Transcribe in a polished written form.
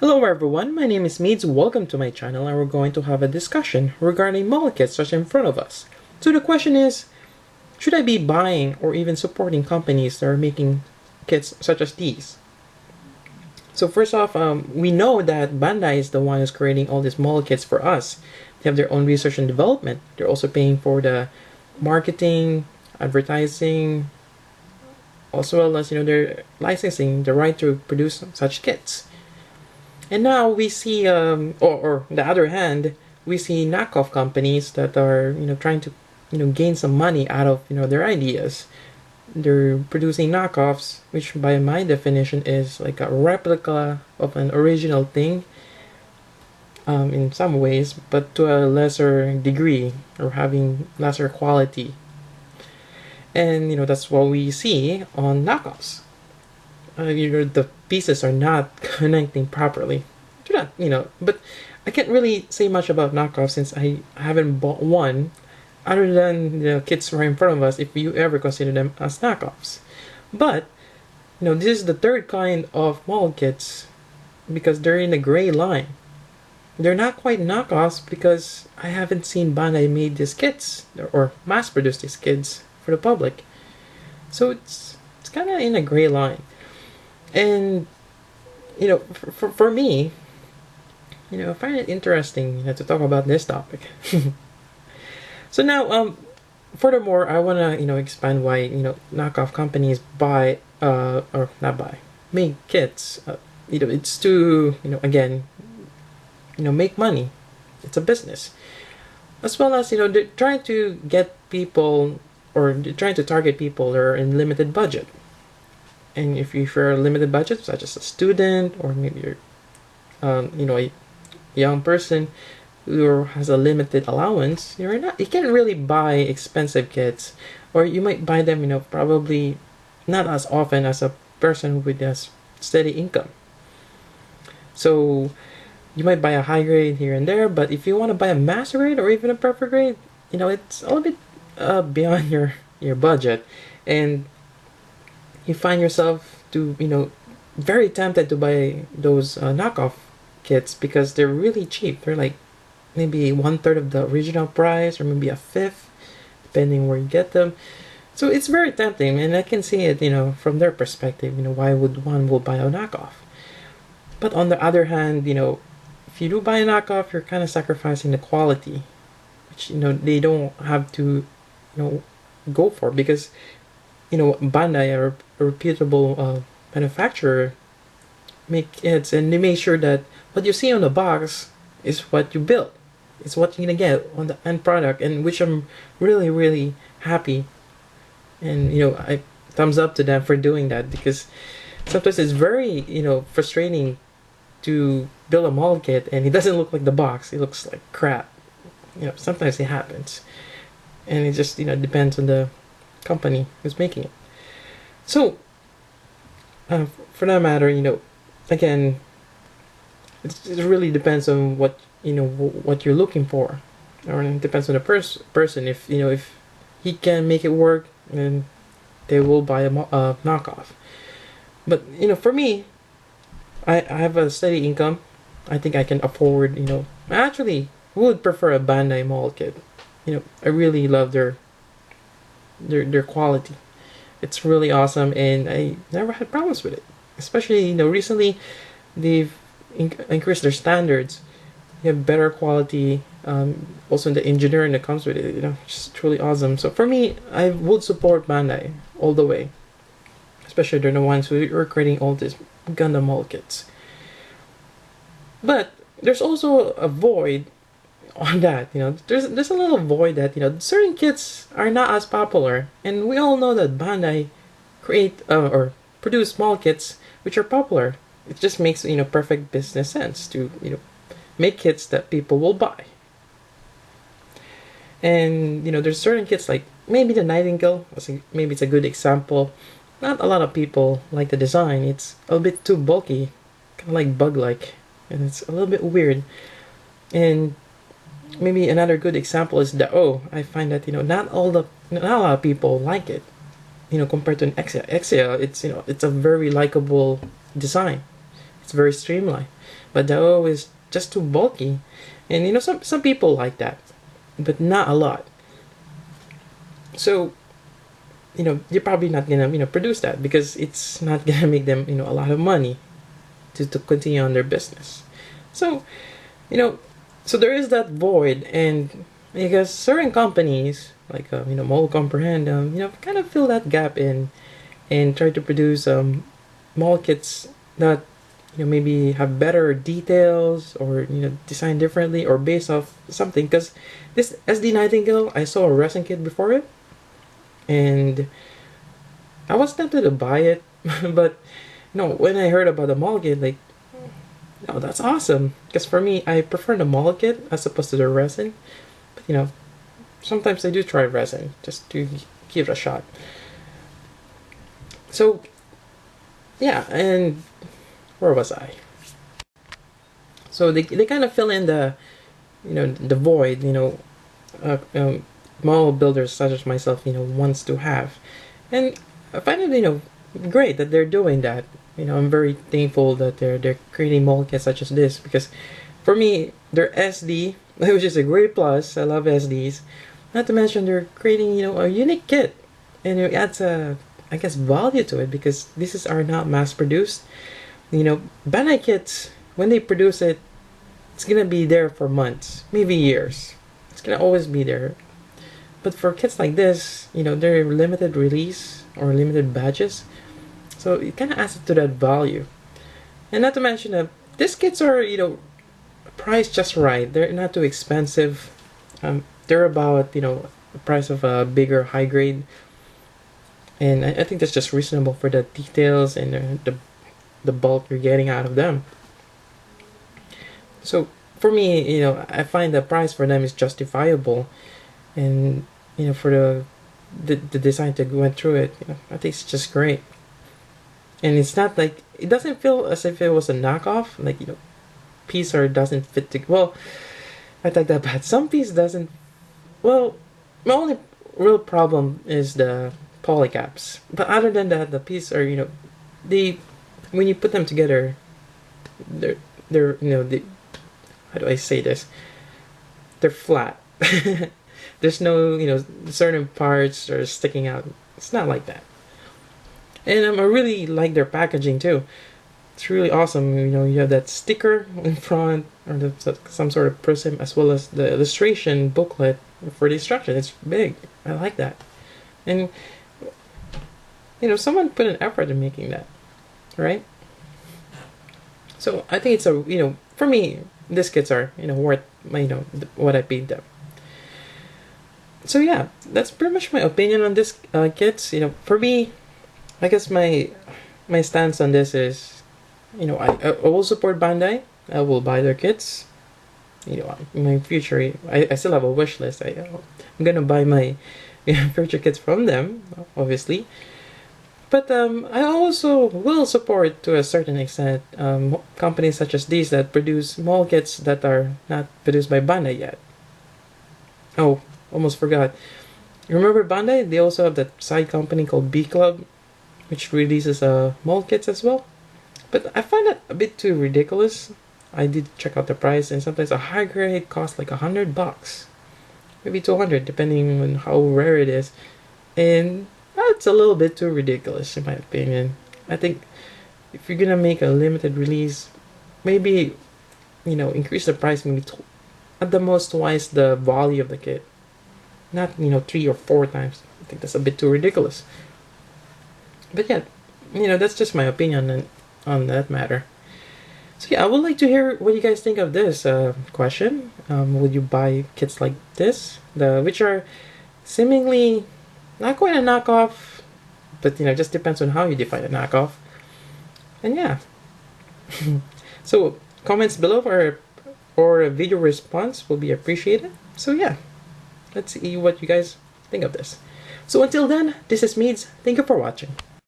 Hello everyone, my name is Meads. Welcome to my channel, and we're going to have a discussion regarding model kits that's in front of us. So the question is, should I be buying or even supporting companies that are making kits such as these? So first off, we know that Bandai is the one who's creating all these model kits for us. They have their own research and development. They're also paying for the marketing, advertising, as well as they're licensing the right to produce such kits. And now we see, or the other hand, we see knockoff companies that are, trying to, gain some money out of, their ideas. They're producing knockoffs, which by my definition is like a replica of an original thing, in some ways, but to a lesser degree or having lesser quality. And, that's what we see on knockoffs. The pieces are not connecting properly. Do not, but I can't really say much about knockoffs since I haven't bought one, other than the kits right in front of us, if you ever consider them as knockoffs. But, this is the third kind of model kits because they're in a gray line. They're not quite knockoffs because I haven't seen Bandai made these kits or mass produce these kits for the public. So it's kind of in a gray line. And, for me, I find it interesting to talk about this topic. So now, furthermore, I want to, expand why, knockoff companies buy, or not buy, make kits. It's to, again, make money. It's a business. As well as, they're trying to get people, or they're trying to target people that are in limited budget. And if you're a limited budget, such as a student, or maybe you're, a young person who has a limited allowance, you can't really buy expensive kits, or you might buy them, probably not as often as a person with a steady income. So you might buy a high grade here and there, but if you want to buy a master grade or even a perfect grade, it's a little bit beyond your budget, and you find yourself to very tempted to buy those knockoff kits because they're really cheap. They're like maybe 1/3 of the original price, or maybe a fifth, depending where you get them. So it's very tempting, and I can see it from their perspective. Why would one will buy a knockoff? But on the other hand, if you do buy a knockoff, you're kind of sacrificing the quality, which they don't have to go for, because Bandai, a reputable manufacturer, make kits, and they make sure that what you see on the box is what you build. It's what you're gonna get on the end product, and which I'm really, really happy. And I thumbs up to them for doing that, because sometimes it's very frustrating to build a model kit and it doesn't look like the box. It looks like crap. Sometimes it happens, and it just depends on the company who's making it. So, for that matter, again, it really depends on what what you're looking for, or it depends on the person. If if he can make it work, then they will buy a knockoff. But for me, I have a steady income. I think I can afford. I actually would prefer a Bandai model kit. I really love their quality. It's really awesome, and I never had problems with it. Especially recently, they've increased their standards. They have better quality. Also, the engineering that comes with it, it's truly awesome. So for me, I would support Bandai all the way. Especially they're the ones who are creating all these Gundam model kits. But there's also a void on that. There's a little void that certain kits are not as popular, and we all know that Bandai create or produce small kits which are popular. It just makes perfect business sense to make kits that people will buy. And there's certain kits like maybe the Nightingale. Maybe it's a good example. Not a lot of people like the design. It's a little bit too bulky, kind of like bug-like, and it's a little bit weird. And maybe another good example is the O. I find that not a lot of people like it. Compared to an Exia. Exia, it's it's a very likable design. It's very streamlined. But the O is just too bulky. And you know, some people like that, but not a lot. So, you know, you're probably not gonna, you know, produce that because it's not gonna make them, you know, a lot of money to continue on their business. So, you know, so there is that void, and because certain companies like you know, Mall Comprehend, you know, kind of fill that gap in and try to produce mall kits that, you know, maybe have better details, or you know, design differently or based off something. Because this SD Nightingale, I saw a resin kit before it, and I was tempted to buy it, but you know, when I heard about the mall kit, like, oh, that's awesome. Because for me, I prefer the mall kit as opposed to the resin. But you know, sometimes I do try resin just to give it a shot. So yeah, and where was I? So they kind of fill in the, you know, the void, you know, mall builders such as myself, you know, wants to have. And I find it, you know, great that they're doing that. You know, I'm very thankful that they're creating mall kits such as this, because for me, they're SD, which is a great plus. I love SDs. Not to mention they're creating, you know, a unique kit, and it adds a, I guess, value to it, because are not mass produced. You know, Bandai kits, when they produce it, it's gonna be there for months, maybe years. It's gonna always be there. But for kits like this, you know, they're limited release or limited batches, so it kind of adds to that value. And not to mention that these kits are, you know, priced just right. They're not too expensive. They're about, you know, the price of a bigger high grade, and I think that's just reasonable for the details and the bulk you're getting out of them. So for me, you know, I find the price for them is justifiable, and you know, for the design to go through it, you know, I think it's just great. And it's not like, it doesn't feel as if it was a knockoff, like, you know, piece or doesn't fit to, well, I take that back. Some piece doesn't, well, my only real problem is the polycaps. But other than that, the piece are, you know, they, when you put them together, they're you know, how do I say this? They're flat. There's no, you know, certain parts are sticking out. It's not like that. And I really like their packaging too. It's really awesome. You know, you have that sticker in front, or some sort of prism, as well as the illustration booklet for the instruction. It's big. I like that. And you know, someone put an effort in making that, right? So I think it's a, you know, for me, these kits are, you know, worth, you know, what I paid them. So yeah, that's pretty much my opinion on this kits. You know, for me, I guess my stance on this is, you know, I will support Bandai. I will buy their kits. You know, in my future, I still have a wish list. I'm gonna buy my future kits from them, obviously. But I also will support, to a certain extent, companies such as these that produce mall kits that are not produced by Bandai yet. Oh, almost forgot. Remember Bandai? They also have that side company called B Club, which releases mall kits as well. But I find that a bit too ridiculous. I did check out the price, and sometimes a high grade costs like $100, maybe 200, depending on how rare it is. And that's a little bit too ridiculous, in my opinion. I think if you're gonna make a limited release, maybe, you know, increase the price, maybe at the most twice the value of the kit, not, you know, 3 or 4 times. I think that's a bit too ridiculous. But yeah, you know, that's just my opinion on that matter. So yeah, I would like to hear what you guys think of this question. Would you buy kits like this, which are seemingly not quite a knockoff, but you know, just depends on how you define a knockoff. And yeah, so comments below or a video response will be appreciated. So yeah, let's see what you guys think of this. So until then, this is Meads. Thank you for watching.